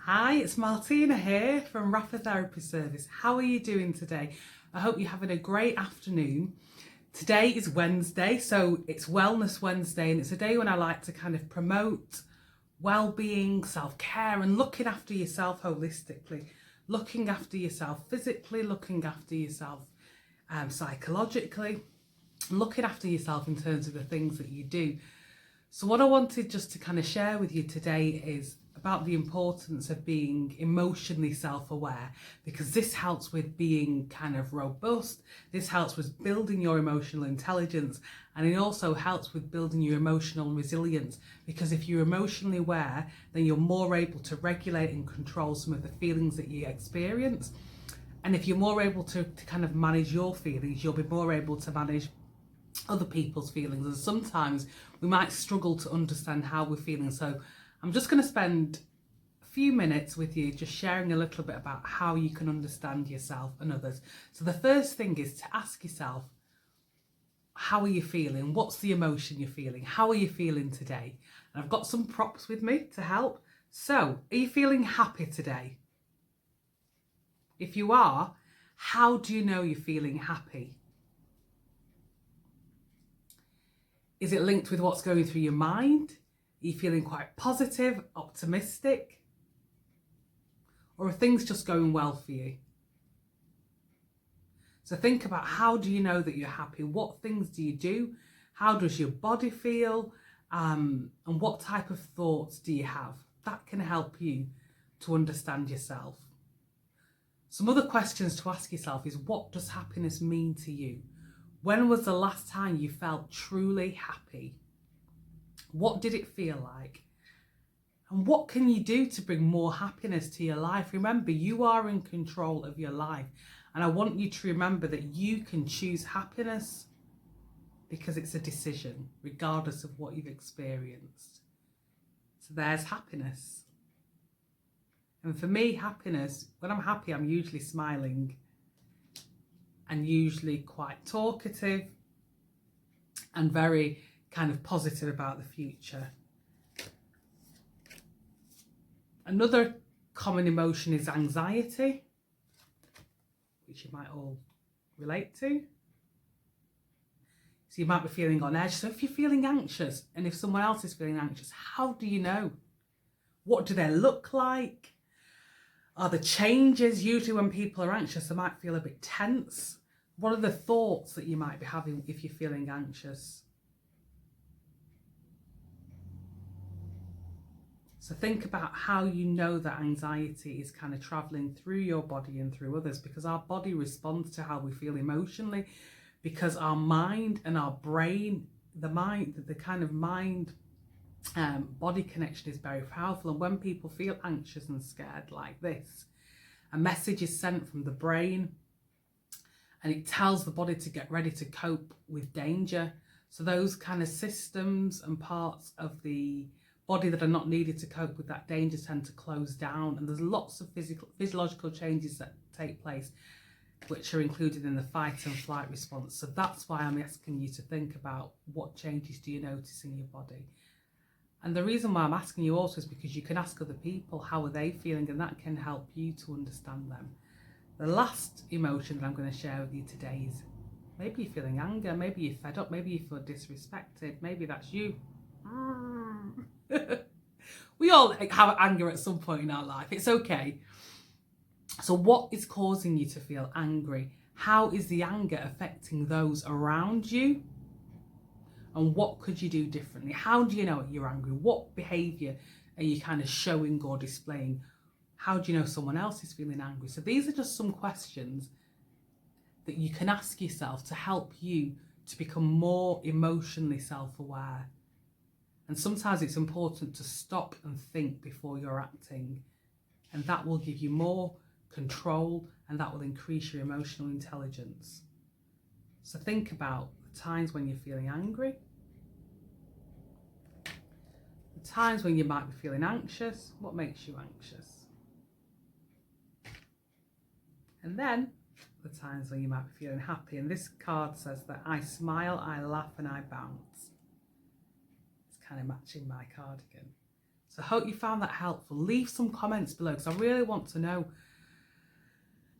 Hi, it's Martina here from Rapha Therapy Service. How are you doing today? I hope you're having a great afternoon. Today is Wednesday, so it's Wellness Wednesday, and it's a day when I like to kind of promote well-being, self-care, and looking after yourself holistically, looking after yourself physically, looking after yourself psychologically, looking after yourself in terms of the things that you do. So what I wanted just to kind of share with you today is about the importance of being emotionally self-aware, because this helps with being kind of robust, this helps with building your emotional intelligence, and it also helps with building your emotional resilience, because if you're emotionally aware, then you're more able to regulate and control some of the feelings that you experience. And if you're more able to kind of manage your feelings, you'll be more able to manage other people's feelings, and sometimes we might struggle to understand how we're feeling. So I'm just going to spend a few minutes with you just sharing a little bit about how you can understand yourself and others. So the first thing is to ask yourself, how are you feeling? What's the emotion you're feeling? How are you feeling today? And I've got some props with me to help. So are you feeling happy today? If you are, how do you know you're feeling happy? Is it linked with what's going through your mind? Are you feeling quite positive, optimistic? Or are things just going well for you? So think about, how do you know that you're happy? What things do you do? How does your body feel? And what type of thoughts do you have? That can help you to understand yourself. Some other questions to ask yourself is, what does happiness mean to you? When was the last time you felt truly happy? What did it feel like? And what can you do to bring more happiness to your life? Remember, you are in control of your life. And I want you to remember that you can choose happiness, because it's a decision, regardless of what you've experienced. So there's happiness. And for me, happiness, when I'm happy, I'm usually smiling and usually quite talkative and very kind of positive about the future. Another common emotion is anxiety, which you might all relate to. So you might be feeling on edge. So if you're feeling anxious, and if someone else is feeling anxious, how do you know? What do they look like? Are the changes? Usually when people are anxious, they might feel a bit tense. What are the thoughts that you might be having if you're feeling anxious? So think about how you know that anxiety is kind of traveling through your body and through others, because our body responds to how we feel emotionally, because our mind and our brain, the kind of mind body connection is very powerful. And when people feel anxious and scared like this, a message is sent from the brain and it tells the body to get ready to cope with danger. So those kind of systems and parts of the body that are not needed to cope with that danger tend to close down. And there's lots of physiological changes that take place, which are included in the fight and flight response. So that's why I'm asking you to think about, what changes do you notice in your body? And the reason why I'm asking you also is because you can ask other people, how are they feeling? And that can help you to understand them. The last emotion that I'm going to share with you today is, maybe you're feeling anger, maybe you're fed up, maybe you feel disrespected, maybe that's you. We all have anger at some point in our life. It's okay. So what is causing you to feel angry? How is the anger affecting those around you? And what could you do differently? How do you know you're angry? What behaviour are you kind of showing or displaying? How do you know someone else is feeling angry? So these are just some questions that you can ask yourself to help you to become more emotionally self-aware. And sometimes it's important to stop and think before you're acting. And that will give you more control, and that will increase your emotional intelligence. So think about the times when you're feeling angry, the times when you might be feeling anxious. What makes you anxious? And then the times when you might be feeling happy. And this card says that I smile, I laugh, and I bounce. It's kind of matching my cardigan. So I hope you found that helpful. Leave some comments below because I really want to know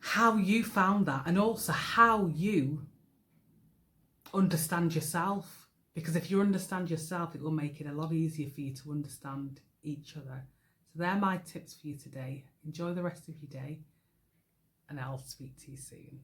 how you found that and also how you understand yourself. Because if you understand yourself, it will make it a lot easier for you to understand each other. So they're my tips for you today. Enjoy the rest of your day and I'll speak to you soon.